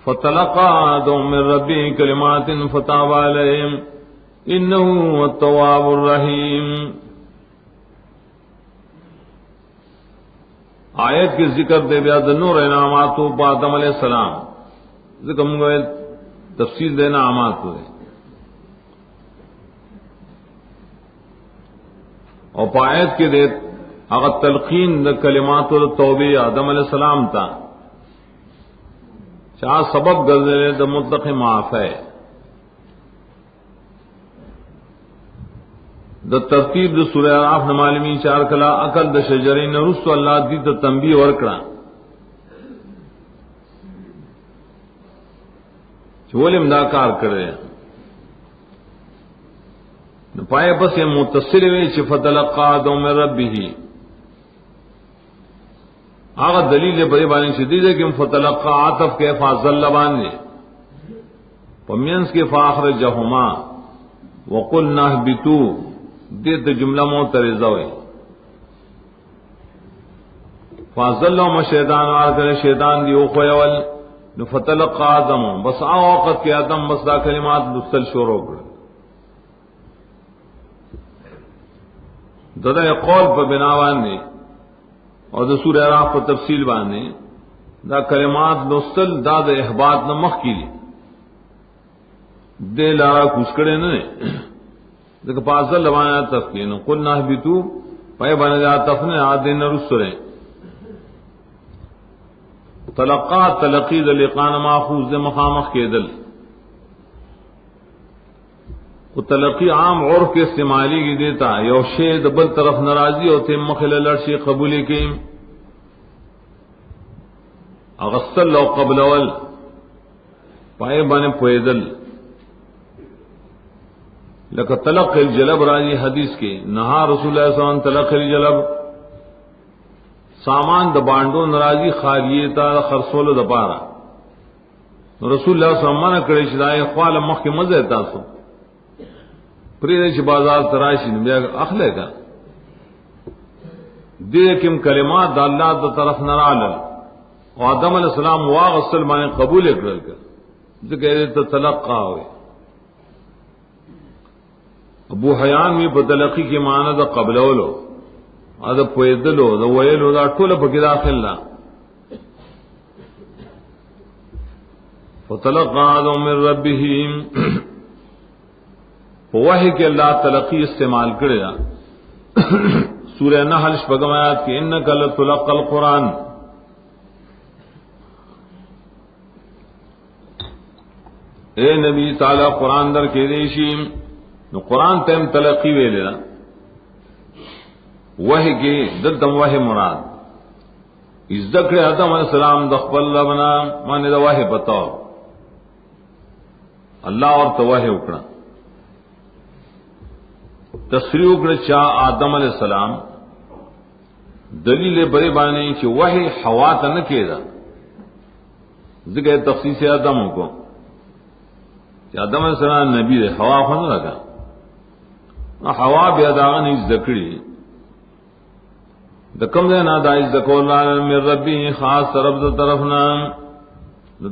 فتلقى آدم من ربه كلمات فتاب عليه إنه هو التواب الرحيم. آیت کے ذکر دے بیا نور انعامات پا آدم علیہ السلام ذکر منگو تفصیل دینا انعامات ہوئے اور پا آیت کے دے اگر تلقین دا کلمات التوبہ آدم علیہ السلام تا چاہ سبب گزرے دا مطلق معاف ہے دا ترتیب دا سورہ اعراف نمالمی چار کلا عقل دا شجرین رسو اللہ دی تا تنبیہ ورکڑا چولے امدا کار کرے پائے بس یہ متصل ہوئی چھ فتلقى آدم من ربه آغا دلیل بڑی بانی شدید ہے کہ فتلقى عاطف کے فاضل لبان نے پمینس کے فاخرجہما وقلنا اهبطوا دیت جملہ معترضہ ہوئی فاضلہم شیطان وار کرے شیطان دی اوخویول فتلقى آدم بس وقت کے آدم بس دا کلمات دستل شروع کر دادا قول پر بناوان نے اور دا سورہ اعراف پر تفصیل باندھے دا کلمات دستل دا دا احباط نمخ کی لی دے لارا کچھ کرے نے دیکھ پاسل لبانا تفکین قلنا اهبطوا پائے بانے دا تفنے آدین رسولیں تلقا تلقی دا لقان ماخوذ دے مخامخ کے دل وہ تلقی عام عرف کے استعمالی کی دیتا یو شے دبل طرف ناراضی ہوتے مخل لڑشی قبولی کی اغسل لو قبل اول پائے بانے پویدل لکہ تلق الجلب راجی حدیث کے نہا رسول اللہ صلی اللہ علیہ وسلم تلق الجلب سامان د بانڈو ناراضی خاریتا خرسول د پارا رسول اللہ صلی اللہ علیہ وسلم منع کرے چدائے خوال مخ کے مزے تاسو پریدے چھ بازار تراشی نبیا اخلے کا دیکھم کلمات دا اللہ دا طرف نرالل و آدم علیہ السلام واغسل مانے قبول اکرل کر ذکر دیتا تلقا ہوئے ابو حیان میں بدلقی کی معنی دا قبلولو دا پویدلو دا ویلو دا طول پکی داخل لا فتلقى آدم من ربه وحی کہ اللہ تلقی استعمال کرے گا سورہ نحل شپگم آیات کی انک لتلقى القرآن اے نبی تعالی قرآن در کے دیشیم نو قرآن تیم تلقی وے لینا وحی کی ددم وحی مراد اس ذکر آدم علیہ السلام دخبر اللہ بنا مانے دا وحی بتاؤ اللہ اور تو وحی اکڑا تصریح اکڑا چاہ آدم علیہ السلام دلیل بڑے بانے چھ وحی حوا تا نکے دا ذکر تخصیص آدم کو کہ آدم علیہ السلام نبی دے حوا فن لگا حوا بیا داغا نیز ذکری دکم دے نا دائز دکو اللہ من ربی خاص رب دا طرفنا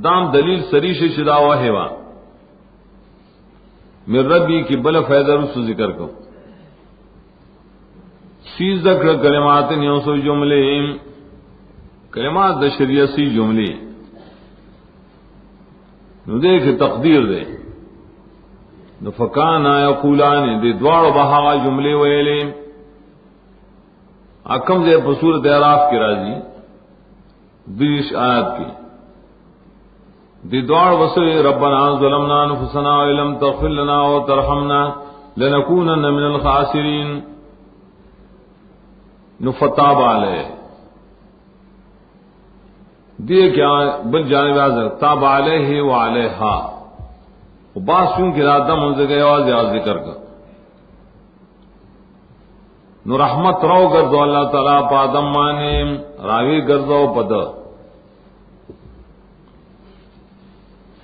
دام دلیل سریش شدا وحیوا من ربی کی بل فیدر اس ذکر کو سیز ذکر کلمات نیوسو جملے کلمات دا شریعسی جملے نو دیکھ تقدیر دے نو فکانا یقولان دے دوار بہا جملے ویلے اکم دے بصورت اعراف کی راضی بیش آیات کی دی دوار وسوی ربنا ظلمنا انفسنا ولم تغفر لنا وترحمنا لنکونن من الخاسرین نفتاب علیہ دیئے کیا بل جانب آزر تاب علیہ وعلیہا و بعض چون کی رادہ منزل گئے واضح ذکر کر نو رحمت رو گردو اللہ تعالیٰ پا آدم مانے راوی گردو پد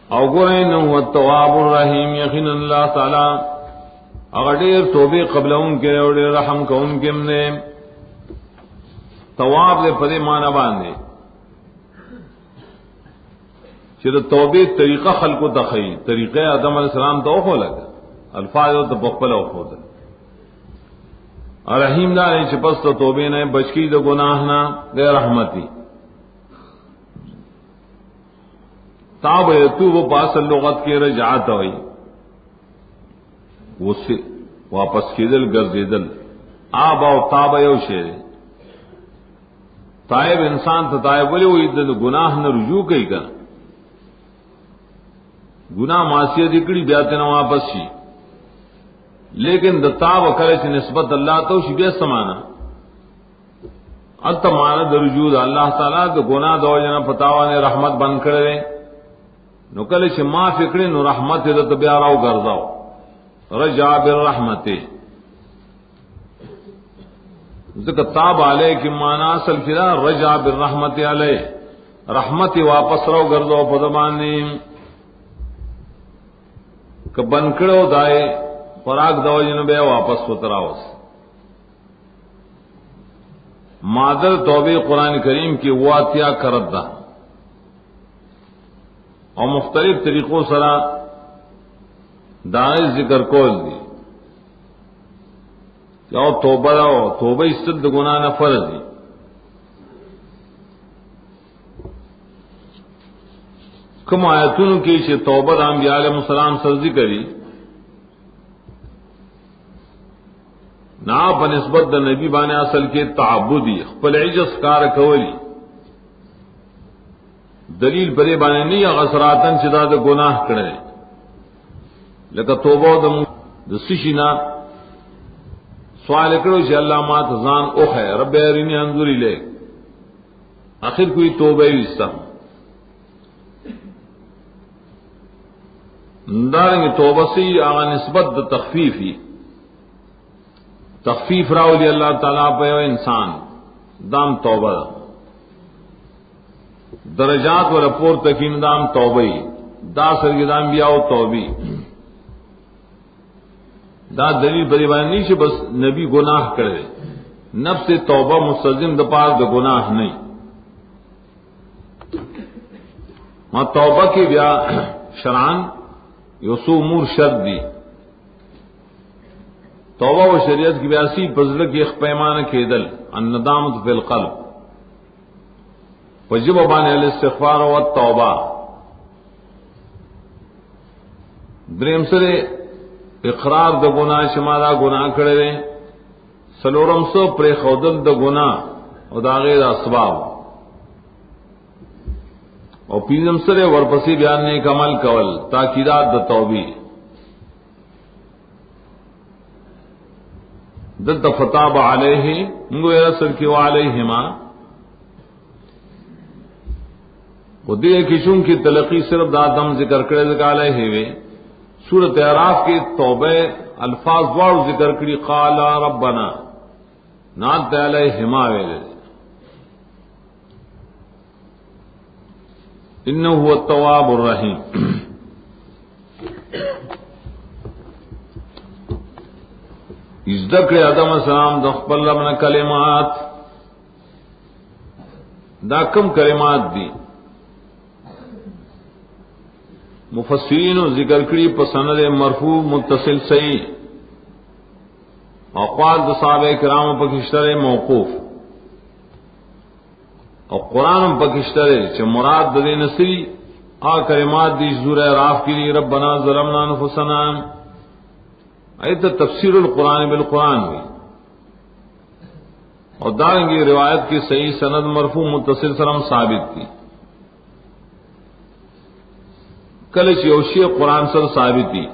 او گرین هو التواب الرحیم یقین اللہ تعالیٰ اگر دیر توبے قبل ان کے اور دیر رحم کا ان کے نے تواب دے پدے مانا باندے چې د توبې طریقه خلقو ته ښیي، طریقه آدم علیہ السلام ته وښوله، الفاظ ته په خپل وښودل. رحیم دا نه چې پس ته توبې نه بچی د گناہ نه د رحمتي. تاب یتوب پاس لغت کې رجعت وای، وسه واپس کېدل ګرځیدل. آب او تاب یو شی دی. تائب انسان ته تائب ولې وایي؟ د گناہ نه رجوع کوي کنه، گناہ معصیت کړي بیا ته واپس شي. لیکن د تاب کله چې نسبت الله ته شي بیا سمانا الته معنا د رجوع الله تعالی د گناہ د وجنه پتاوانه رحمت بند کړي. نو کله چې معاف کړي نو رحمت دې ته بیا راو ګرځاو، رجع بالرحمت. ذکر تاب علیہ کی معنی اصل کړه رجع بالرحمت علیہ، رحمت واپس راو ګرځاو په دمانه ک بن کړو دای فراق دو جنو بے واپس اتراوس. مادر توبہ قرآن کریم کی واتیا کرد دا اور مختلف طریقوں سرا دانش ذکر کول دی. اور توبہ توبہ استد گناہ نہ فرض دی. کم آیتون کی چھ توبہ دا انبیاء علیہ السلام سر ذکری نا بنسبت د نبی باندې اصل کې تعبدی خپل عجز کار کولی. دلیل پرې باندې نه غسراتن چې دا د گناہ کړي، لکه توبه د سشینا سوال کړو چې الله ما ته ځان اوخه رب ارینی انظر الیک، اخر کوئی توبه وستا دارنګ توبه سي هغه نسبت د تخفیفی تخفیف راولی اللہ تعالیٰ پہ انسان دام توبہ درجات و رپور تکیم دام توبی دا سرگدام بیاو توبی دا دلیل بریبانی چھ بس نبی گناہ کرے، نفس توبہ مستلزم د پار د گناہ نہیں. ما توبہ کی بیا شرعن یوسو امور شرط دی. توبہ و شریعت کی بیاسی بزرگ کی پیمانہ کېدل الندامت فی القلب وجب باندې الاستغفار و التوبہ. دریم سره اقرار د گناہ شمالا گناہ کړي، سلورم سو پر خودل د گناہ او دا غیر اسباب، او پینځم سره ورپسې بیان نه کمل کول تاکیدات د توبې. دلت فتاب علیہ منگو رسل کی وعلیہما وہ دیئے کشوں کی تلقی صرف دادم ذکر کرے ذکر علیہ ہوئے. سورۃ اعراف کی توبہ الفاظ دوار ذکر کری قالا ربنا نات علیہما ویلے انہو هو التواب الرحیم. ذکر آدم السلام د خپل رب نه کلمات، دا کم کلمات دی مفسرین ذکر کړي په سند مرفوع متصل صحیح، اقوال د صحابه کرام په کښتره موقوف، او قران په کښتره چې مراد د دې نصری آ کلمات دی سورہ اعراف کې ربنا ظلمنا انفسنا. ایت تفسیر القرآن بالقرآن ہوئی، اور دارنگی روایت کی صحیح سند مرفوع متصل سرم ثابت کی. کلچ یوشی قرآن سر ثابتی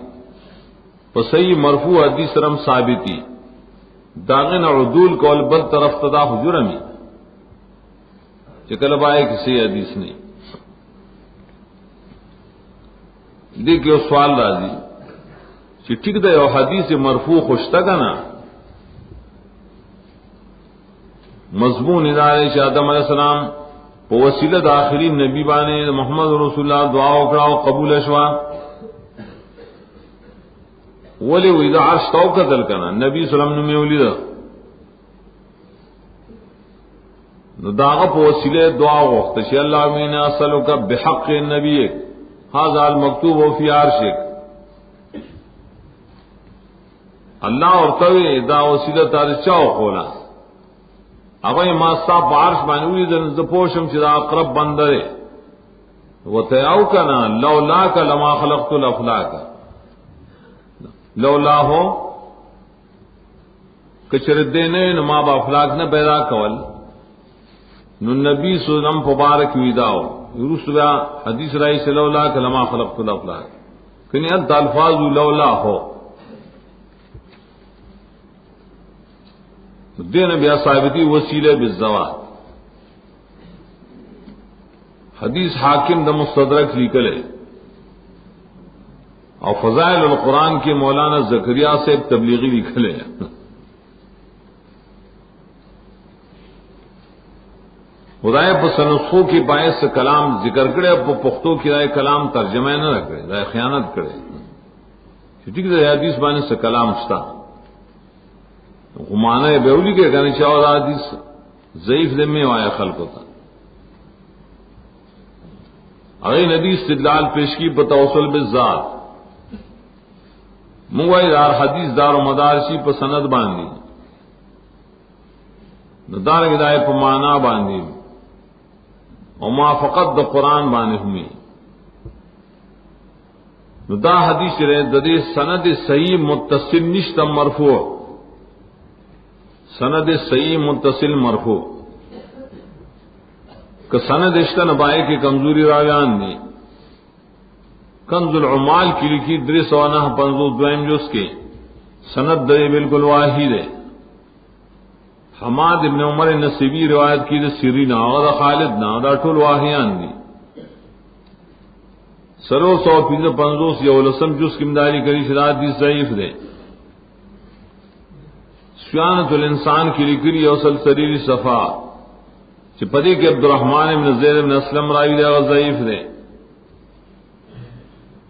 و صحیح مرفوع حدیث سرم ثابتی داغن عدول کول بل طرف تدا حجرمی چکل بائے کسی حدیث نہیں. دیکھو سوال راضی چې ٹھیک ده یو حدیث مرفوع خوشته کنا مضمون ادارے چې آدم علیہ السلام په وسیله د آخرین نبی باندې محمد رسول الله دعا وکړه او قبول شوه. ولی وی دا عرش تو قتل کنا نبی صلی اللہ علیہ وسلم نے ولید نو داغه په وسیله دعا وغوښته چې اللهم انا اسالک بحق النبی هذا المكتوب فی عرشک. اللہ ورته دا وسیله ترچاو کولا هغه ما ستا په عرش باندې ویل ز پوشم چې دا اقرب بندره وته او کنا لولاک لما خلقت الافلاک لولا ہو کچر دینے نو ما با افلاک نہ پیدا کول نو نبی صلی اللہ علیہ وسلم مبارک ویداو رسول حدیث رائی سے لولا لما خلقت الافلاک کنی انت الفاظ لولا ہو دین بیا ثابتی وسیلہ بالزوات. حدیث حاکم دا مستدرک لکلے اور فضائل القرآن کے مولانا زکریا سے تبلیغی لکھلے. خدای پس نسخوں کی باعث سے کلام ذکر کرے پختوں کی رائے کلام ترجمہ نہ رکھے رائے خیانت کرے ٹھیک ہے. حدیث بانے سے کلام ستا غمانہ بیولی کے کہنے چاہو حدیث ضعیف ذمے آیا خلق ہوتا اگر ندی استدلال پیش کی بتوسل بالذات منگوائی دار حدیث دار و مدارسی پر سند باندھی دار گدائے پر مانا باندھی اور موافقت دا قرآن باندھ ہوئی دا حدیث رہے ددی سند صحیح متصل نشتم مرفوع سند صحیح متصل مرفوع کہ سند اشتن بائے کی کمزوری راویان دی. کنز العمال کی لکھی 350 جز کے سند دے بالکل واحد ہے. حماد ابن عمر نصیبی روایت کی سری نہ اور خالد نہ دا ٹول واہیان دی. سرو 150 یا ولسم جز کی مداری کری شداد دی ضعیف دے. سیانت الانسان کی لکھی اوصل سریری صفا پدی کے عبد الرحمن بن زید بن اسلم راوی دے ضعیف دے.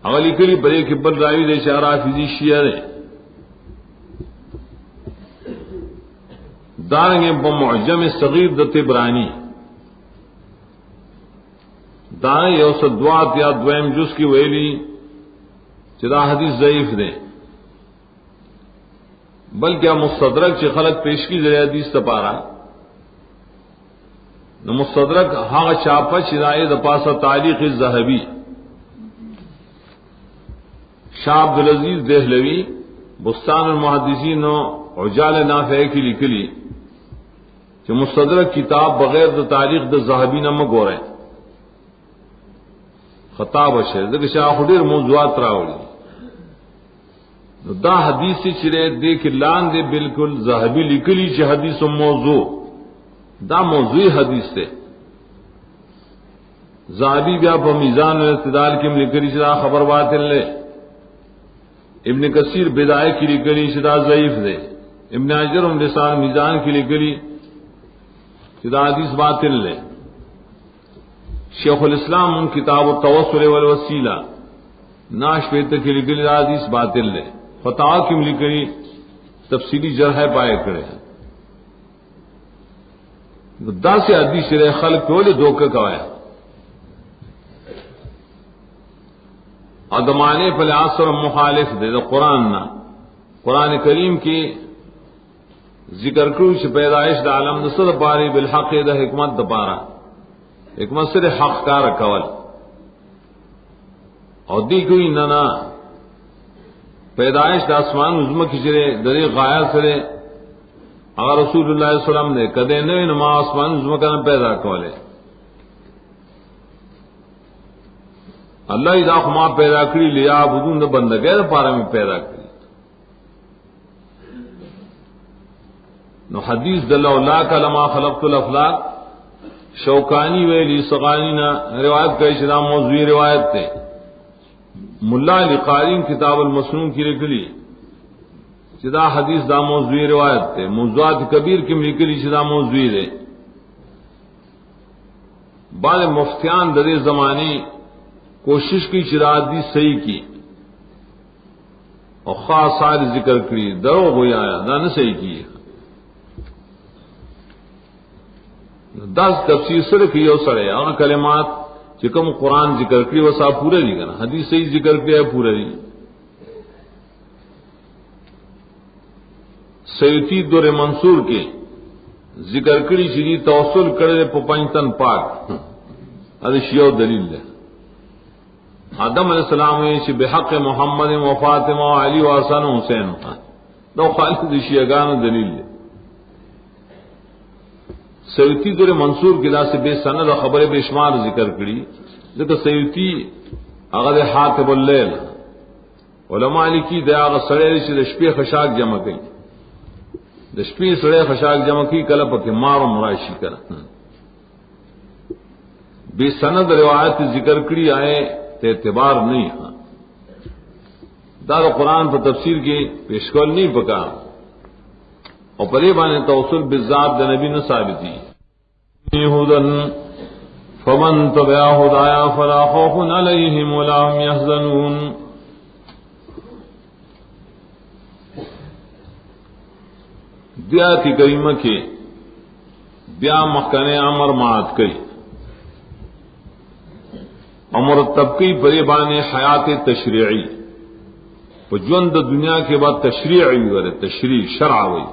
اگلی کلی پدی کے بل راوی دے شارع فیزی شیعہ دے. دارنگے بمعجم صغیر د طبرانی دائیں اوسط دوات یا دویم جز کی ویلی چدا حدیث ضعیف دے بلکہ مستدرک چ خلق پیش کی ذریعہ حدیث تپارا نو مستدرک ہاں چاپا چرائے د پاسا تاریخ الذهبی شاہ عبد العزیز دہلوی بستان المحدثین و عجال نافع کی لکلی کہ مستدرک کتاب بغیر د تاریخ د ذهبی نہ مگورے خطاب ہے کہ شاہ خدیر موضوعات راولی دا حدیث چرے دیکھ لان دے بالکل ذهبی لکلی چ حدیث موضوع دا موضوعی حدیث تے ذهبی بیا په میزان الاعتدال کی لکلی چ خبر باطل لے. ابن کثیر بدائے کی لکلی چ ضعیف دے. ابن حجر لسان میزان کی لکلی چ حدیث باطل لے. شیخ الاسلام ان کتاب التوسل والوسیلہ ناش پیت کی لکلی حدیث باطل لے. فتاوا کی لکلی تفصیلی جرح پائے کرے دا سے حدیث رہے خلق کو لے دھوکہ کوایا ادمانے پل عصر مخالف دے دا قرآن نہ قرآن کریم کی ذکر کرو چھ پیدائش دا عالم نصر پاری بالحق دا حکمت دا پارا حکمت سے حق کا رکھول اور دی کوئی نہ پیدائش دا آسمان عظمہ کی چرے دری غایا سرے اگر رسول اللہ علیہ وسلم نے کدے نوی نما آسمان عظمہ کا نہ پیدا کولے اللہ اذا خما پیدا کری لیا بدون دا بندگے دا پارا میں پیدا کری. نو حدیث دل اولاک لما خلقت الافلاک شوکانی ویلی سغانی نا روایت کا اشرا موضوعی روایت تے. ملا علی قارین کتاب المسنون کی لکلی چدا حدیث دا موضوعی روایت تے. موضوعات کبیر کی لکلی چدا موضوعی دے. بعد مفتیان درے زمانی کوشش کی چدا حدیث صحیح کی اور خاص ساری ذکر کری درو ہوئی آیا نہ صحیح کی. دس تفسیر صرف یو سڑے اور کلمات چکم قرآن ذکر کری وہ صاحب پورا نہیں کرنا، حدیث صحیح ذکر کیا ہے پورا نہیں. سیوتی دور منصور کے ذکر کری چیزی توسل کرے پنجتن پاک ادھر شیو دلیل ہے. آدم علیہ السلام نے بحق محمد و فاطمہ و علی و حسن و حسین دو خالد شیعگان دلیل ہے. سیوتی دور منصور کی سے بے سند خبر بے شمار ذکر کری لیکن سیوتی اگر حاتب اللیل علماء لکی دے آغا سڑے سے دشپی خشاک جمع کی دشپی سڑے خشاک جمع کی کلپ کے مار و مرائشی کرا بے سند روایت ذکر کری آئے تے اعتبار نہیں. ہاں دار قرآن پر تفسیر کی پیشکول نہیں پکا اور پریبان توسل بالذات دا نبی نے ثابتی. ہدن فمن تبع ہدایا فلا خوف علیہم ولا هم يحزنون. دیاتی کریمہ کے بیا مخکنے امر معاد کئی امر طبقی پریبان حیات تشریعی جوند دنیا کے بعد تشریعی ورے تشریع شرع ہوئی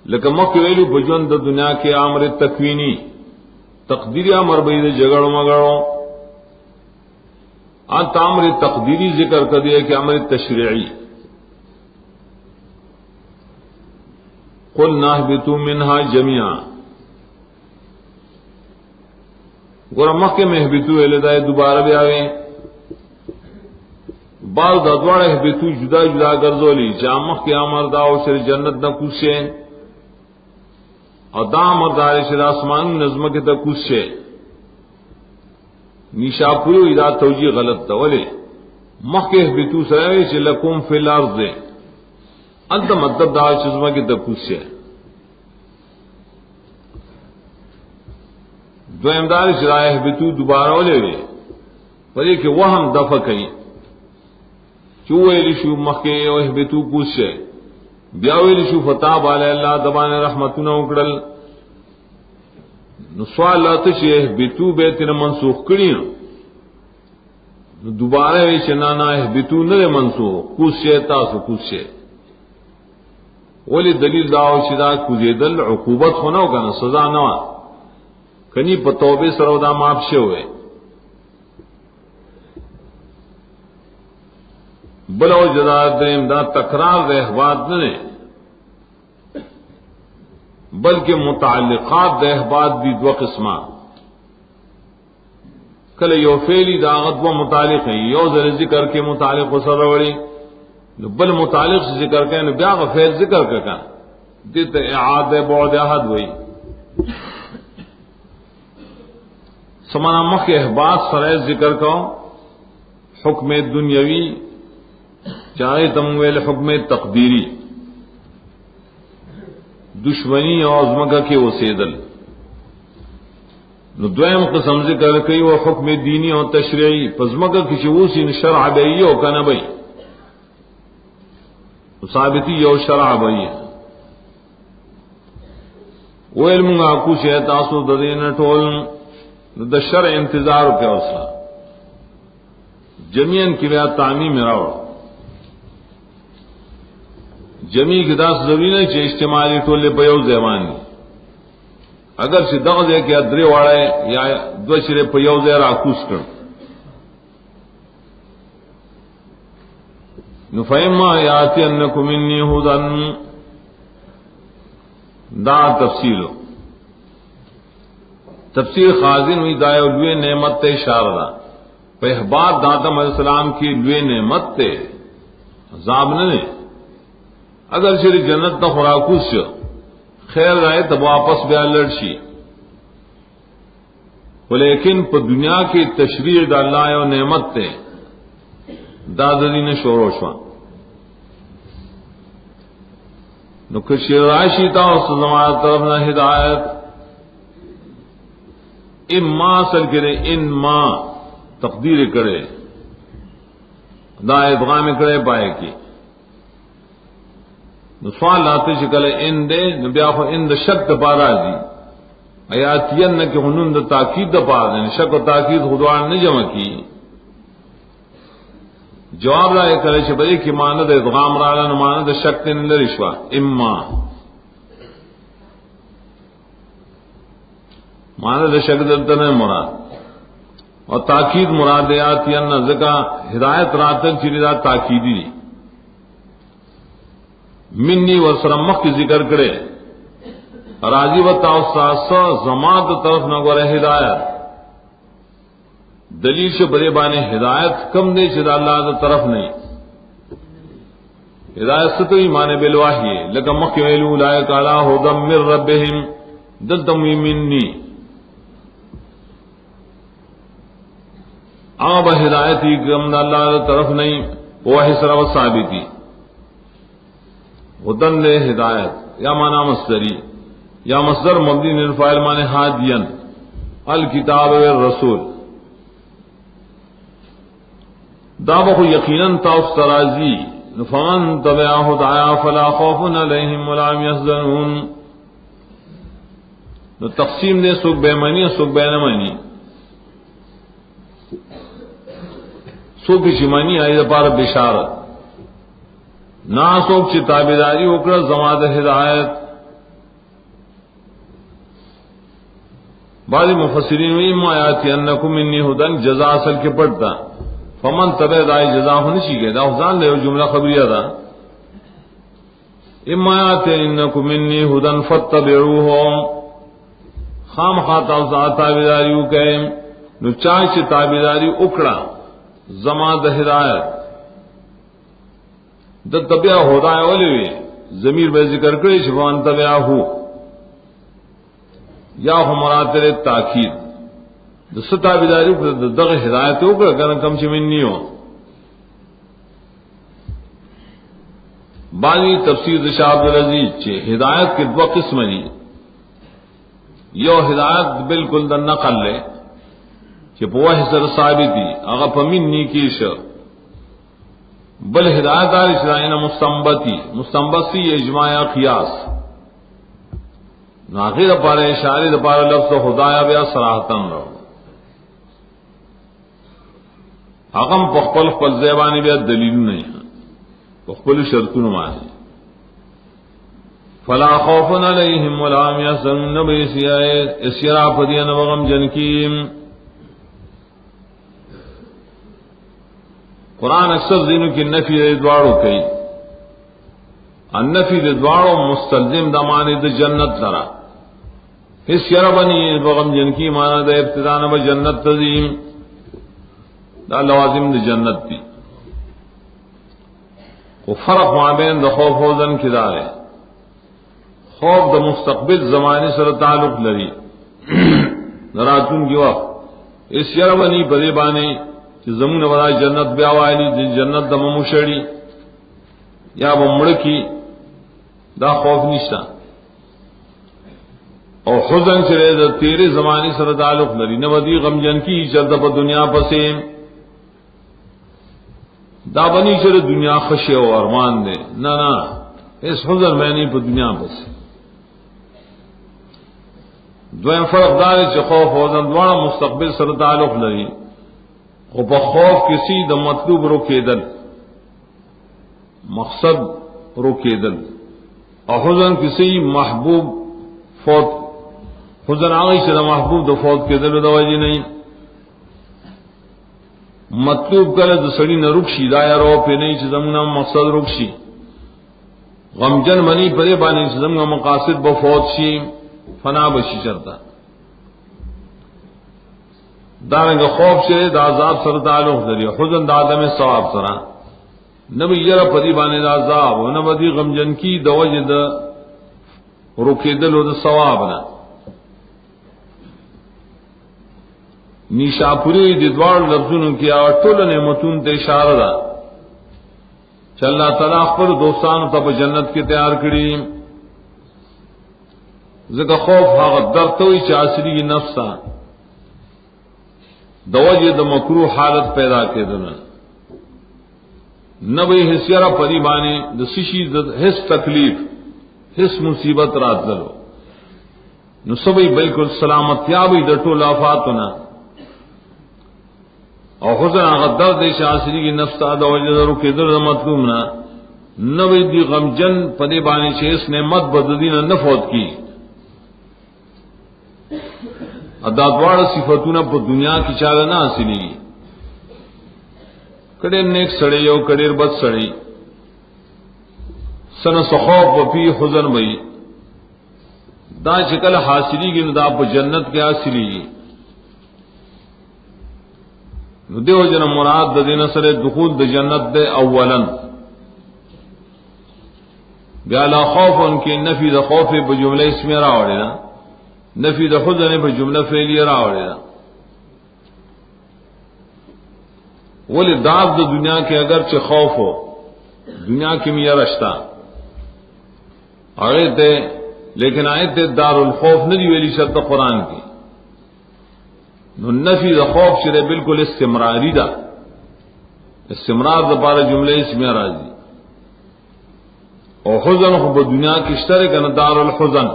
لیکن مکہ ویلو بجوند دنیا کے امر تکوینی تقدیری امر بید جگڑو مگڑو آن امر تقدیری ذکر کر دیا کہ امر تشریعی. قلنا اهبطوا منها جميعا گورا مکہ میں اهبطوا الہدائے دوبارہ بھی آویں بعض دادوار اهبطوا جدا جدا گرزولی جا مکہ امر داو شر جنت نہ کوشے اور دا امر دار شر آسمان نظم کے تا کوشے نیشا پوری ادا توجیہ غلط تھا ولے مکہ اهبطوا سرائے چ لکم فی الارض انت مطلب دار چزمہ کی تپوس سے دو امدار شرائح بتو دوبارہ لے وے پر یہ کہ وہ ہم دفع کہیں چوئے لشو مخے اوہ بتو پوس سے بیاوے لشو فتاب علی اللہ دبان رحمتنا اکڑل نسوال لاتش یہ بتو بیتنا منسوخ کری دوبارہ وے چنانا بتو نرے منسوخ پوس سے تاسو پوس سے ولی دلیل داو شدا کزیدل عقوبت ہونا ہوگا نا سزا نہ کنی پتوبے سرودا معاف سے ہوئے بلو جدا دریم دا تکرار رہبات نے بلکہ متعلقات رہبات بھی دو قسمہ کل یو فعلی داغت و متعلق ہے یو ذکر کے متعلق و سروڑی بل متعلق سے ذکر کریں بیا غفیر ذکر کریں دیت اعاد بعد احد ہوئی سمانا مخ احباط سرائے ذکر کو حکم دنیاوی چاہے تمویل حکم تقدیری دشمنی اور عظمگہ کے وسیدل دویم قسم ذکر کئی وہ حکم دینی اور تشریعی پزمگہ کی چوسی شرع بیئی ہو کا نہ بئی ثابتی یو شرع بئی وہ علم آکو سے تاسو ددین ٹول د شرع انتظار کے اوسا جمیعن کی بیا تعمیم راوڑ جمی کی داس زمینہ چے اجتماعی ٹولے بیو زیوانی اگر سے دغ دے کہ ادرے واڑے یا دو شرے پیو زیر آکوس کر نفیما یاتی انکم انی ہدن دا تفصیل تفسیر خازن ہوئی دائے لوے نعمت تے اشارہ پہباد دادم علیہ السلام کی لوے نعمت تے عذاب نے اگر شری جنت نہ خوراکوس خیر رہے تب واپس بیا لڑشی لیکن پر دنیا کی تشریع دا اللہ و نعمت تے دادری نے شوروشواں نکشی راشی تا اس زمان طرف نہ ہدایت اما اصل کرے ان ما تقدیر کرے دا ادغام کرے پائے کی سوال لاتے شکل ان دے نبیا خو ان دا شک پارا جی ایاتین کہ ہنون دا تاکید دا پار دیں شک و تاکید خدوان نے جمع کی جواب رائے کرے چھے کی ماند ادغام رالا ماند شک تین لرشوا اما ماند شک دلتن مراد اور تاکید مراد ایاتین ذکا ہدایت راتن چلی دا تاکیدی منی وسرمخ کی ذکر کرے راضی بتاؤ ساسا زماعت طرف نہ گورے ہدایت دلیل سے بڑے بانے ہدایت کم دے چدا اللہ کی طرف نہیں ہدایت سے تو ایمان بالواحی لکہ مخی ویلو اولئک علی ھدی من ربہم دلتم منی آب ہدایتی کم اللہ کی طرف نہیں وہ حسر و ثابتی ھدن لے ہدایت یا مانا مصدری یا مصدر مبنی للفاعل مانے ہادین الکتاب والرسول دعوہ یقیناً تاؤس ترازی فمن تبع ہدایا فلا خوف علیہم ولا هم يحزنون نو تقسیم دے سوک بے معنی سوک بے نمانی سوک چمانی آئی دا پار بشارت نا سوک چی تابداری اکڑا زماد ہدایت بعض مفسرین میں اما آیاتی انکم انی ہدن جزا اصل کے پڑھتا فمن تبع دائی جزا ہونے چاہیے دا افضان لے جملہ خبریہ دا اما آیاتی انکم انی ہدن فتبعوہم خام خاطا افضان تابداری اکیم نو چاہی چی تابداری اکڑا زماد ہدایت دا تبع ہدایت ولیوی ضمیر بے ذکر کرے فمن تبعہو یا مراتر تاکید دستا بیداری دغ ہدایت ہو کر کم چمنی ہو بانی تفسیر شاہ عبدالعزیز چھے ہدایت کے دو قسم نہیں یو ہدایت بالکل دا نقل لے کہ پوہ سر ثابتی اگر پمنی کیش بل ہدایت آر اسرائینا مستنبتی اجماع قیاس ناغیر پارے اشاری دا پارے لفظ خدایا بیا صراحتن رو اغم پخپل خپل زیبانی بیا دلیل نہیں ہے پخپل شرطون مانی فلا خوف علیہم ولا هم يحزنون نبی اسیرا پدین وغم جنکیم قرآن اکثر دینوں کی نفی ادوارو کئی النفی ادوارو مستلزم دا مانی دا جنت لرا اس یرا بنی بغم جن کی مانا دا ابتداء نبا جنت تزیم دا لوازم دا جنت دی وہ فرق مابین دا خوف حوزن کی دارے خوف دا مستقبل زمانی سر تعلق لری نراتون کی وقت اس یرا بنی پدے بانے کہ زمون بدا جنت بیاوالی جنت دا مموشڑی یا بمڑکی دا خوف نشتا اور حزن چرے دا تیرے زمانی سر تعلق لری نودی غم جن کی چلتا پا دنیا پسے دا بنی چرے دنیا خشے و ارمان دے نا اس حزن میں نہیں پا دنیا پسے دویم فرق دارے چھ خوف حزن دوارا مستقبل سر تعلق لری اور پا خوف کسی دا مطلوب روکے دل مقصد روکے دل اور حزن کسی محبوب فوت حزن آگئی سے محبوب دو فوت کے دل دواجی نہیں مطلوب کرے تو سڑی نہ رکشی دایا رو پہ نہیں چزمنا مقصد رکشی غمجن منی پرے بانی چزمنا مقاصد بفوت شی فنا بشی چرتا دارنگا خوف سے دا عذاب سر تعلق دری حزن دا عدم ثواب سرا نبی یرا پدی بانے دا عذاب و نبی غمجن کی دوجہ دا روکے دل و دا ثواب نا نیشاپوری دیدوار لفظوں کی آٹول نعمتون تے اشارہ دا چل اللہ تعالیٰ پر دوستان تب جنت کی تیار کری ذکر خوف حاغت درتوی چاسری کی نفسا دوجہ دا مکروح حالت پیدا کے دنا نبی حسیرہ پری بانے دا سشی حس تکلیف حس مصیبت رات دلو نو سبھی بالکل سلامتیا بھی د ټول آفاتنا او حزن هغه درد شاسری کی نفس تا د وجدرو کې در مطلوب نه نوې دی غمجن پدې باندې چې اس نعمت بددین نه فوت کی ادا دواړه صفاتونه په دنیا کې چاله نه حاصلې کډې نیک سړی یو کډې بد سړی سن سخوف و فی حزن وئی دا چې کله حاصلې کې نو دا په جنت کې حاصلې نو دیو جن مراد د دین سره دخول د جنت دے اولن بیا لا خوف ان کی نفی د خوف په جمله اسمیه راوړی نا نفی د حزن په جمله فعلیه راوړی نا ولی داغ د دنیا کې اگر چې خوف ہو دنیا کې میا رشتہ اگے تے لیکن آیت دار الخوف نہیں ویلی شرط قرآن کی نو نفی د خوف شره بالکل استمراری دا استمرار د بار جمله اسمیه راځي او حزن خو په دنیا کې اشتره کنه دار الحزن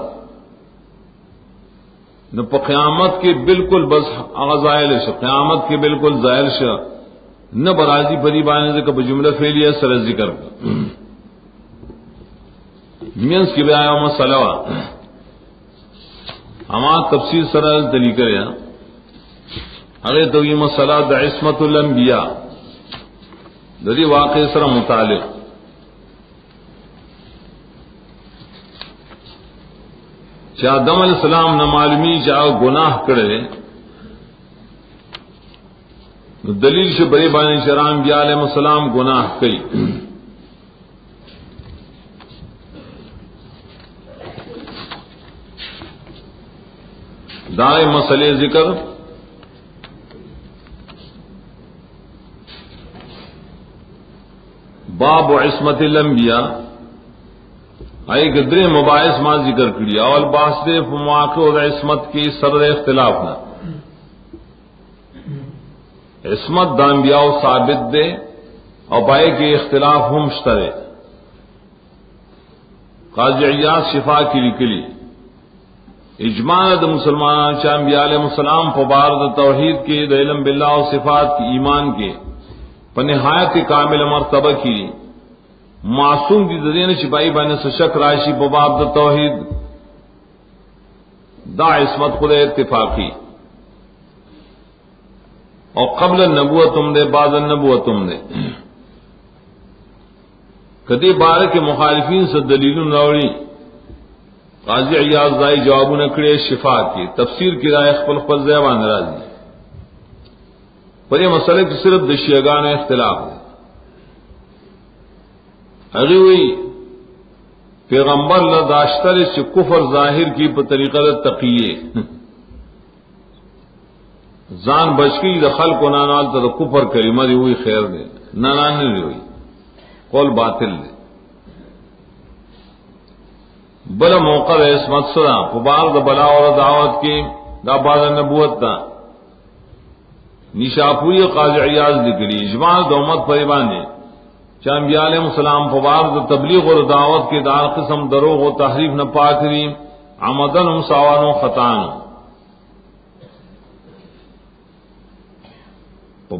نو په قیامت کې بالکل بس هغه زائل شي قیامت کې بالکل زائل شي نہ برازی پری باندې کا جملہ فعلیہ سره ذکر مینس کی بیا یو مسئلہ اما تفسیر سره دلی کریا هغه ته یو مسئلہ د عصمت الانبیاء د دې واقع سره متعلق چې آدم علیہ السلام نه معلومی چې گناہ کړي دلیل سے بڑے بانی شرام بیا علیہ السلام گناہ کئی دائیں مسئلے ذکر باب عصمت الانبیاء آئی گدرے مباحث ما ذکر کری اول بحث دے مواقع اور عصمت کی سر اختلاف نہ عصمت د انبیاء ثابت دے اور بائے کے اختلاف ہم مشترے قاضی عیاض شفا کی لکلی اجماع د مسلمان چا انبیاء علیہ السلام فبار د توحید کے د علم باللہ و صفات کی ایمان کے پنہایت کامل مرتبہ کی معصوم دی دین شپائی بانے سے شک راشی بباب د توحید دا عصمت خود اتفاقی اور قبل النبوت تم دے بعد النبوت تم دے کدی بار کے مخالفین سے دلیل نوڑی قاضی عیاض دائی جواب نکڑے شفا کی تفسیر کی رائے خپل خپل زیبان راضی پر یہ مسئلہ کی صرف دشیگان اختلاف ہے اگی ہوئی پیغمبر لداشتر سے کفر ظاہر کی پر طریقہ تقیے زان بچکی دخل کو نانال تو کفر کلمہ دی ہوئی خیر دے نانان نہیں ہوئی قول باطل دے بلا موقع دے عصمت سرا فبار دا بلا اور دعوت کی دا بعد نبوت دا نیشاپوری قاضی عیاض لکلی اجماع دا امت پریبان دے چاہ انبیاء علیہ السلام فبار دا تبلیغ اور دعوت کی دار قسم دروغ و تحریف نہ پاکری عمدن ہم ساوان و خطان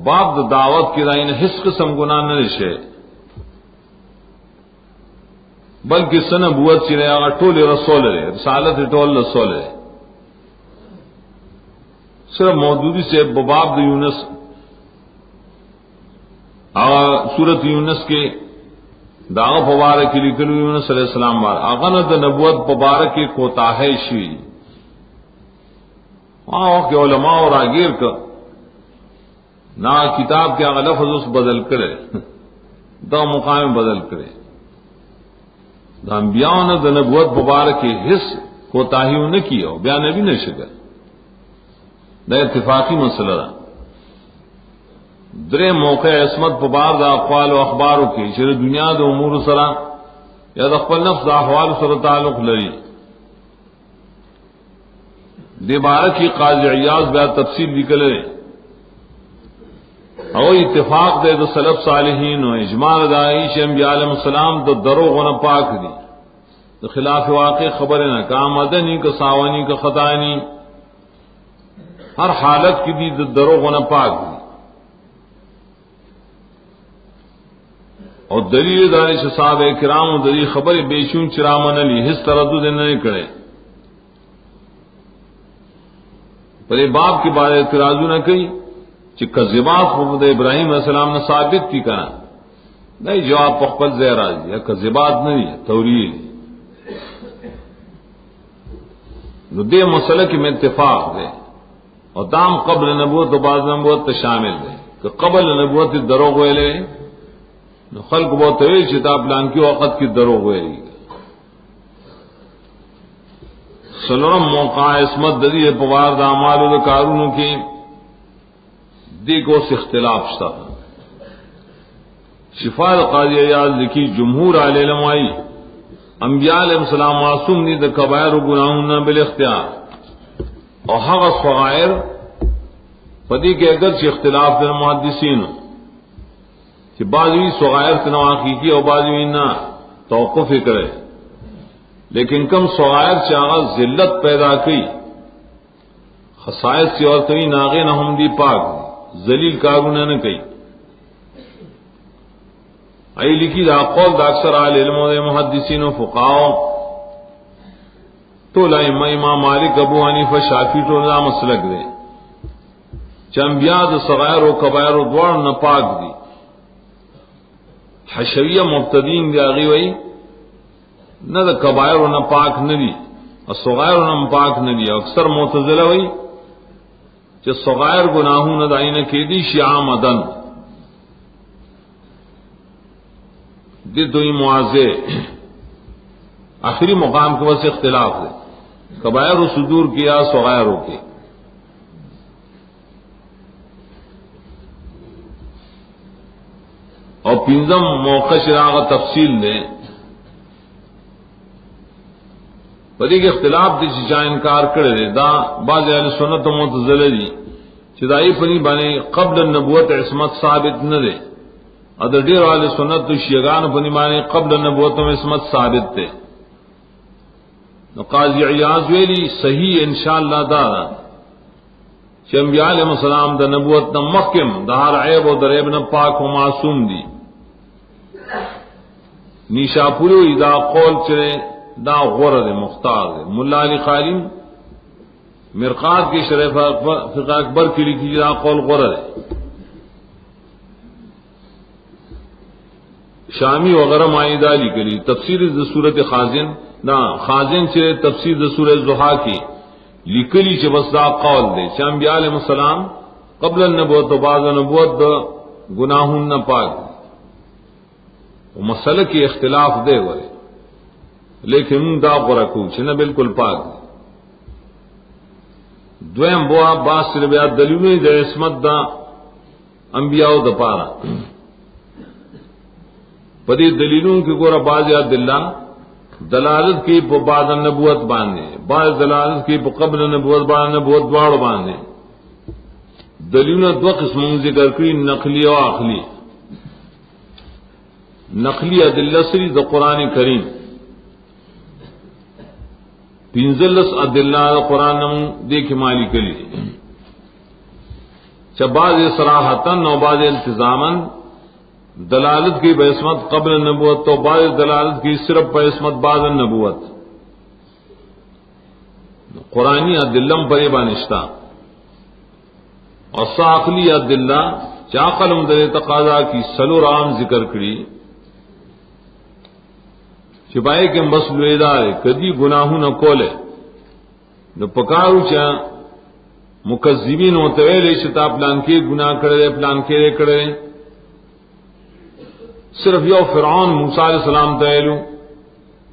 باب د دعوت کی رائن حس قسم گناہ نہ رشے بلکہ سن نبوت چرے اگر ٹول رسول ہے رسالت ٹول رسول ہے صرف موجودی سے باب د یونس سورت یونس کے داغ مبارک کی لکھل یونس علیہ السلام بار اغن د نبوت مبارک کی کوتاہ شی کے علماء اور آگیر کا نہ کتاب کے لفظ اس بدل کرے دا مقام بدل کرے دا انبیاء نے دا نبوت مبارک کے حص کوتاہی نہ کیا بیان بھی نہ شکر دا اتفاقی مسئلہ دا درے موقع عصمت پبار دا اقوال و اخباروں کے شر دنیا دا امور سرا یا دا خپل نفس دا احوال سر تعلق لری دے بارہ کی قاضی عیاض بیا تفصیل نکل رہے او اتفاق دے دو سلف صالحین و اجماع دائی چھ انبیاء علیہ السلام دو دروغ و پاک دی خلاف واقع خبر نہ کا مدنی کا ساونی کا خطانی ہر حالت کی بھی دروغ نہ پاک دی اور دلیل دار صاحب کرام دلی خبر بیچون چرامن علی ہس تردد نہ کرے پر باب کے بارے اعتراض نہ کئی کہ کذبات خود ابراہیم علیہ السلام نے ثابت کی کہا نہیں جواب پخپل زیراز یا کذبات نہیں ہے توریل نو دے مسئلہ کی میں اتفاق دے اور دام قبل نبوت و بعد نبوت شامل دے کہ قبل نبوت دروغ ویلے خلق بہت ہوئی چتاب لان کی وقت کی دروغ ہوئی سلورم موقع عصمت دری پوار دامال و کارونوں کی دیکھو سے اختلاف تھا شفا قاضی ایاز لکھی جمہور علیہ علمائی انبیاء علیہ السلام معصوم نہیں دا کبائر و گناہوں نہ بالاختیار اور حق صغائر پدی کے اگرچہ اختلاف در محدثین کہ بعضوی صغائر سے نواقی کی اور بعضوی نہ توقف کرے لیکن کم صغائر چاہا ذلت پیدا کی خصائص سے اور کئی ناغے نہ ہم دی پاک ذلیل کارونہ نہ کئی ای لکھی دا قول دا اکثر آل علم و محدثین و فقاؤ تو لائمہ امام مالک ابو حنیفہ شافعی تو دا مسلک دے چنبیاء دا صغائر و کبائر و دوار نہ پاک دی حشویہ مبتدین دی آگی وئی نہ دا کبائر و نہ پاک نہ دی اور صغائر و نہ پاک نہ دی اکثر معتزلہ وئی کہ صغائر گناہوں نہ دائنہ کی دی شیعہ مدن دی دوئی معاذے آخری مقام کے واسطے اختلاف ہے کبائر و صدور کیا صغائر ہو کے اور پنجم موقع شراغ تفصیل نے پدی کے اختلاف دی چیزاں انکار کرے دا بعض اہل سنت و معتزلہ دی چدائی پنی بانے قبل النبوت عصمت ثابت نہ دے ادر ڈیر والے سنت تو شیعگان پنی بانے قبل النبوت میں عصمت ثابت تھے قاضی عیاض ویلی صحیح انشاءاللہ دا کہ انبیاء علیہ السلام دا نبوت نہ محکم دا ہر عیب و دریب نہ پاک و معصوم دی نیشا پوری دا قول چلے دا غرد مختار دے ملا علی خالم مرقات کی شرح فقہ اکبر کی لکھی دا قول غرد ہے شامی وغیرہ معاہدہ لکھ لی تفسیر صورت خازن نہ خازن چلے تفسیر صورت ضحا کی لکلی چ بس دا قول دے چ انبیاء علیہ السلام قبل النبوت و بعد النبوت گناہوں نہ پاک وہ مسئلہ کی اختلاف دے ہوئے لیکن دا قرکو چھنا بالکل پاک دویم بوا باس ربیات دلیلوں دا عصمت دا انبیاء دا پارا پدی دلیلوں کی گورا باز یاد اللہ دلالت کی بعد النبوت باندھے بعض دلالت کی قبل نبوت بعد نبوت دوار باندھے دلیلوں دو قسموں ذکر کی نقلی و عقلی نقلی ادلہ سری دا قرآن کریم پینزلس ادلہ قرآن نمو دیکھ مالی کلی چباز صراحتاً و باز التزاماً دلالت کی بعصمت قبل النبوت تو بعض دلالت کی صرف بعصمت بعد النبوت قرآنی ادلم پرے بانشتہ اور ساقلی ادلہ چاقلم در تقاضا کی سلو رام ذکر کری چپائے کے مسلو ادارے کدی گناہوں نہ کولے نو پکارو چا مکذبین ہوتے ویلے چتا پلان کے گناہ کرے پلان کے کرے صرف یو فرعون موسیٰ علیہ السلام تیلو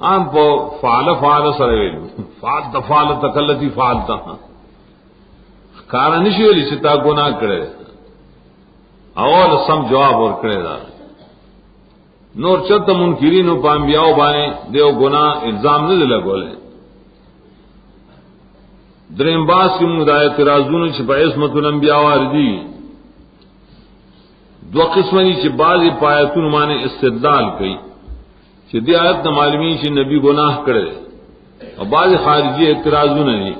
آم پو فعل سرویلو فعل دفعل تکلتی فعلتا کارا نشی ویلی چتا گناہ کرے اول سم جواب اور کرے دا نور چت منکرین و پانبیاؤ بانے دیو گناہ الزام نہ دے لگولے دریم باس کی مدایت رازون چھپا عصمت الانبیاء واردی دو قسمنی چھ بعضی پایتون مانے استدلال کئی چې دې آیت د معلومین چې نبی گناہ کړي او بعض خارجي اعتراضونه دي.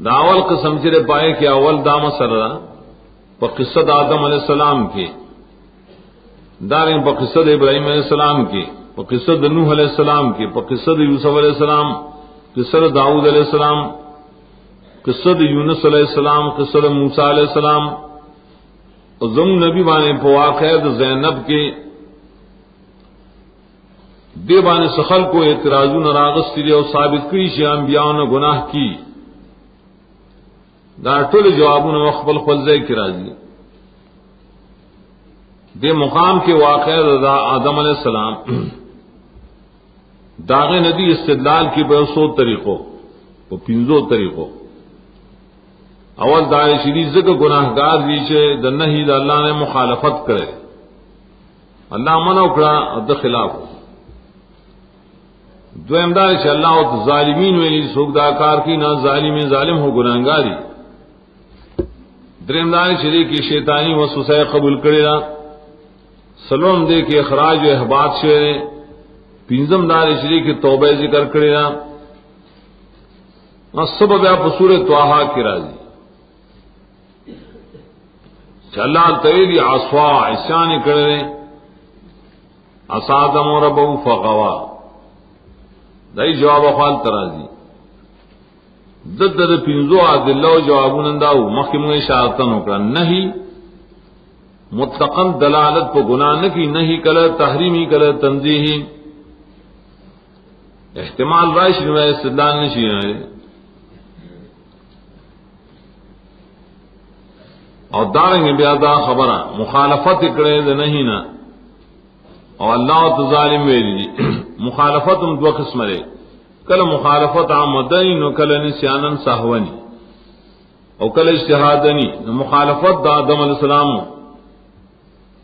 دا اول قسم چې پائے کہ اول دا مسله په قصه د آدم علیہ السلام کې، دارین په قصه د ابراہیم علیہ السلام کې، په قصه د نوح علیہ السلام کې، په قصه د یوسف علیہ السلام، قصه د داؤد علیہ السلام، قصه د یونس علیہ السلام، قصه د موسی علیہ السلام، او زم نبی باندې په واقعه د زینب کې دی باندې سخل کو اعتراضونه راغستري او ثابت کړي چې انبیانو گناہ کی. دا ټول جوابونه خپل خپل ځای کې راځي. دې مقام کې واقعه د آدم علیہ السلام داغه ندی استدلال کی په 100 طریقو، په 50 طریقو. اول دار شری زګ گناہگار دي چې د نهي د الله نه مخالفت کړي، الله منع کړه د خلاف. دویم دار چې الله او ظالمین ویلي څوک دا کار کوي نه ظالم هو ګناہګاری. دریم دار چې کې شیطانی وسوسه قبول کړي را سلام دے کے اخراج و احباط سے پنجم دار شری کی توبہ ذکر کرے نا سبب آپ سورۃ طٰہٰ کی راضی اللہ تعالی عصوا عصیان کرے اسادم ربو فغوا دای جواب خپل ترازی دد پنځو ادله جوابونه داو مخکې موږ اشاره وکړه. نہیں مطلقاً دلالت پہ گناہ نہ کی، نہیں کلر تحریمی کلر تنزیہی احتمال رائش میں استدلال نشی ہے. اور داریں گے بیادا خبراں مخالفت کرے دے نہیں نہ اور اللہ تو ظالم ویلی مخالفت ہم دو قسم رے، کل مخالفت عمدنی نو کل نسیانا سہونی اور کل اجتہادنی. مخالفت دا آدم علیہ السلام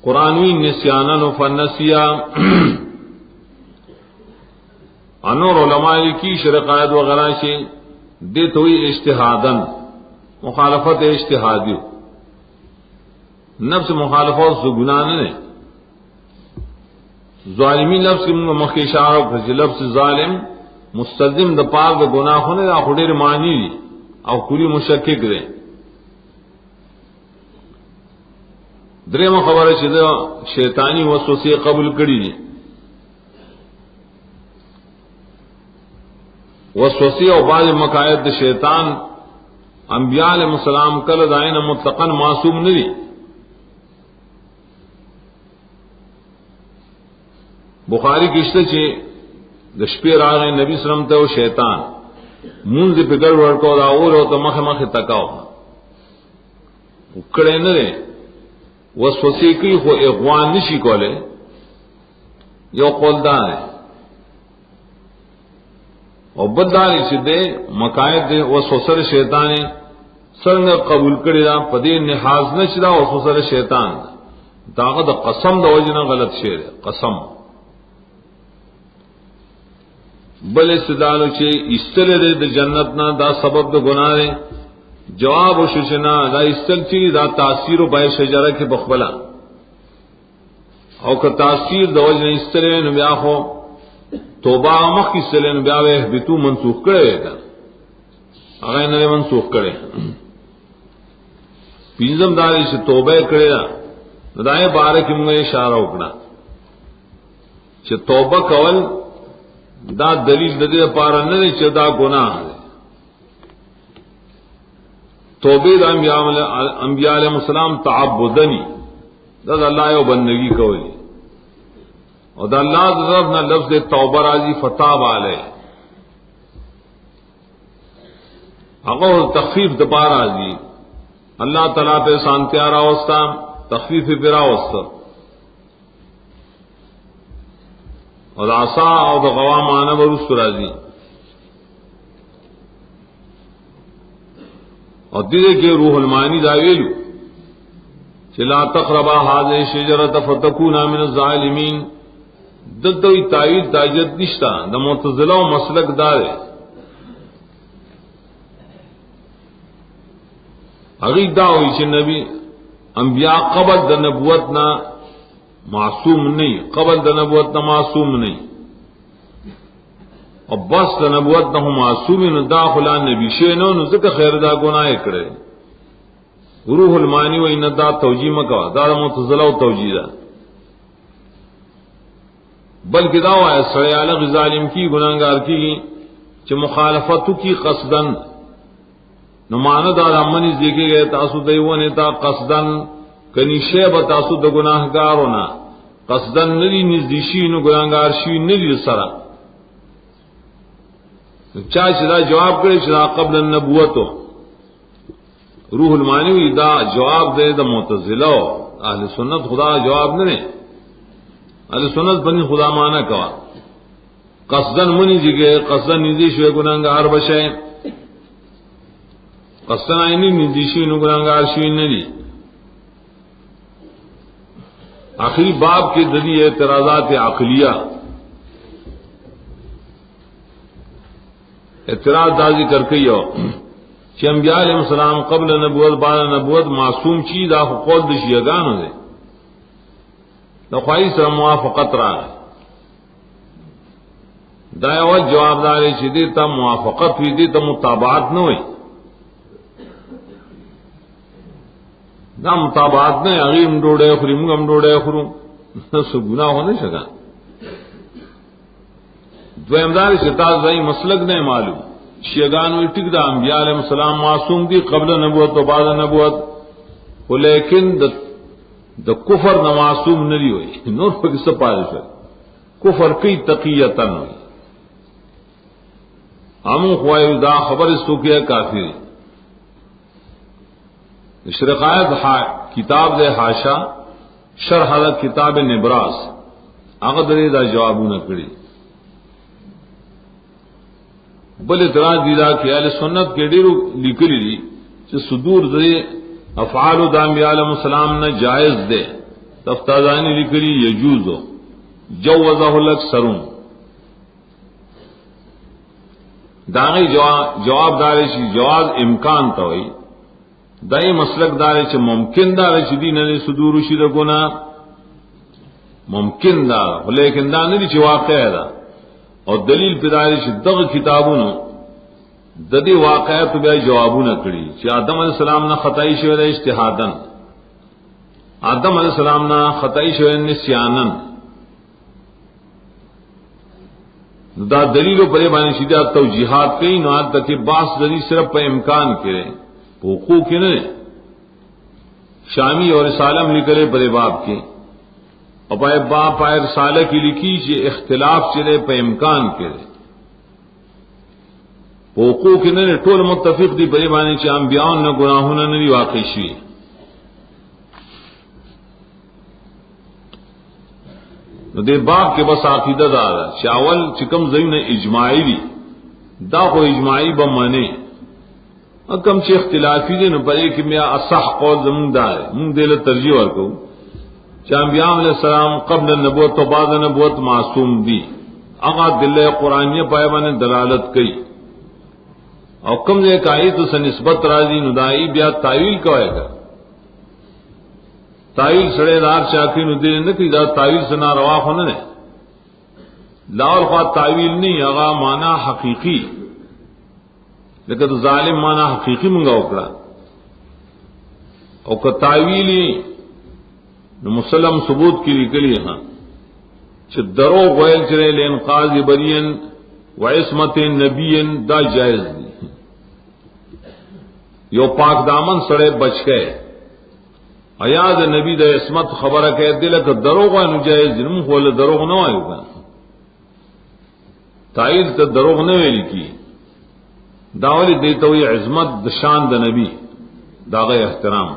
قرآنوی نسیانن و فنسیا انور علماء کی شرقائد وغیرہ سے دیت ہوئی اجتہادن مخالفت اجتہادی. نفس مخالفت سے گناہ نے ظالمی لفظ کی مخ اشارہ کرے لفظ ظالم مستلزم د پاک د گناہ ہونے دا خډیر معنی دی او کلی مشکک دی. دریم خبره چې دا شیطانی وسوسه قبول کړي دي. وسوسه او بعض مقاصد د شیطان انبیاء علیهم السلام کله داینه مطلقاً معصوم نه دي. بخاری کشته چې د شپې راغی نبی صلی الله علیه وسلم ته شیطان مونږ په ګر ورکو دا اور ته مخه تکاو وکړې نه وسوسه کی خو اغوان نشی کوله یو قولدار ہے او بددار چې دې مقاید وسوسه شیطان څنګه قبول کړی دا پدې نحاز نشدا وسوسه شیطان داغه د قسم د وجنه غلط شی قسم بل استدلال چې استله د جنت نه دا سبب د گناہ ہے. جواب وشنا دا استل چی دا تاثیر و بای شجره کے بخبلا او که تاثیر دا وجہ استلے نو بیا خو توبہ مخ کی استلے نو بیا وے بتو منسوخ کرے گا اگر نے منسوخ کرے. پینزم داری سے توبہ کرے دا دائیں بارے کی مجھے اشارہ وکړه چې توبہ کول دا دلیل د دې لپاره نه چې دا گناہ ہے. توبہ د انبیاء علیہ السلام تعبدنی دا اللہ یو بندگی کوي اور دا اللہ طرف نہ لفظ توبہ راضی فتاب علیہ اگر تخفیف دبا راضی اللہ تعالیٰ پہ سانتیا راوستا تخفیف پہ راوستا اور آسا اور دا غوام آنا برست راضی اور دیدے کے روح المعانی دا ویلو کہ لا تقربا هذه الشجرة فتكونا من الظالمین. ددوی تائید تاجد نشتا دا معتزلہ و مسلک دارے اغیق دا ہوئی چھے نبی انبیاء قبل دا نبوتنا معصوم نہیں، قبل د نبوت نہ معصوم نہیں، اور بس د نبوت نہ معصوم نو داخلا نبی شینو نو ذکر خیر دا گناہ کړي. روح المانی و ان دا توجیہ مکوا دا معتزلہ و توجیہ دا، بلکہ دا ہے سڑے الگ ظالم کی گناہگار کی کہ مخالفت کی قصدن نو معنی دا امنی دیکھے گئے تاسو دیونے تا قصدن کنی شیب تاسو د گناہگارونا قصدن ندی نزدیشی نو گناہگار شی ندی سرا چاہے چدا جواب کرے چدا قبل النبوتو. روح المانی دا جواب دے دا معتزلہ اہل سنت خدا جواب نہ اہل سنت بنی خدا مانا کوا قصدن منی جگہ قصدن نزدیشی گناہگار بشے قصدن آئینی نزدیشی نو گناہگار شی ندی. آخری باب کے ذریعے اعتراضات عقلیہ اعتراض دازی کر کے کہ انبیاء علیہ السلام قبل نبوت بعد نبوت معصوم چیز آخ قول د شیعگانو دے نخواہی سر موافقت را دا اول جواب دارے چی دیتا موافقت ہوئی دیتا مطابعات نہ ہوئی دا مطابعات نہیں اغیم ڈوڑے خری منگم ڈوڑے خروں سو گناہ ہونے شکا. دویم دار شتاز بھائی مسلک نہیں معلوم شیعگان ہوئی ٹک دا انبیاء علیہ السلام معصوم دی قبل نبوت و بعد نبوت وہ لیکن دا کفر نہ معصوم نہیں ہوئی نور پر کس پارش ہے کفر کی تقیتن ہوئی ہم خواہ دا خبر اس تو کیا کافی اشرقایت کتاب دے حاشا شرح کتاب نبراس اغدری دا جوابو نہ کری. بل اعتراض دیدا کہ اہل سنت کے ڈیرو لکلی دی کہ صدور دے افعال دا انبیاء علیہ السلام نہ جائز دے تفتازانی لکلی یجوز ہو جوزہ الاکثرون داغی جواب دارے چی جواز امکان تا ہوئی دائی مسلک دارے چی ممکن دارے چی دی ننے صدور شید گنا ممکن دار لیکن دا نلی چی واقع ہے دا اور دلیل پیداری چی دغ کتابونو ددی واقعات بیا جوابونه کړي چې آدم علیہ السلام نه خطائی شوی د اجتهادن آدم علیہ السلام نه خطائی شوی نسیانن دا دلیلو پرې باندې شیدہ توجیحات کوي نو حد تک باس دلی صرف په امکان کې حقوق کې نه شامی اور رسالہ نکلے پرې باب کې اور پای باپ پای رسالہ کی لکھی چې اختلاف چلے په امکان کې حقوق نه ټول متفق دي پرې باندې چې انبیاء نه گناهونه نه واقع شي. نو دې باب کې بس عقیدہ دار چې اول چې کوم زینه اجماعی دي دا خو اجماعی به معنی کم چې اختلافي دي نو پرې کې میا اصح قول زمون دار مونږ دې له ترجیح ورکو چې انبیاء علیہ السلام قبل النبوت و بعد النبوت معصوم دي هغه دله قرآنیه پای باندې دلالت کوي او کم دې کای ته سن نسبت راځي نو دای بیا تعویل کوي تعویل سره دار چاکی نو دې نه کی دا تعویل سنا روا خونه نه لاول خوا تعویل نه هغه معنا حقیقی لکه تو ظالم معنا حقیقی مونږه وکړه او که تعویلی نو مسلم ثبوت کی لیکلی ہاں چې درو غویل چرے لانقاذ برین و عصمت نبی دا جائز دی یو پاک دامن سڑے بچ گئے ایاد نبی دا عصمت خبر کہ دل کہ درو غویل جائز دی نم خول درو نہ وایو کا تائید ته درو نه ویل کی داولی دیته وی عظمت د شان د نبی داغه احترام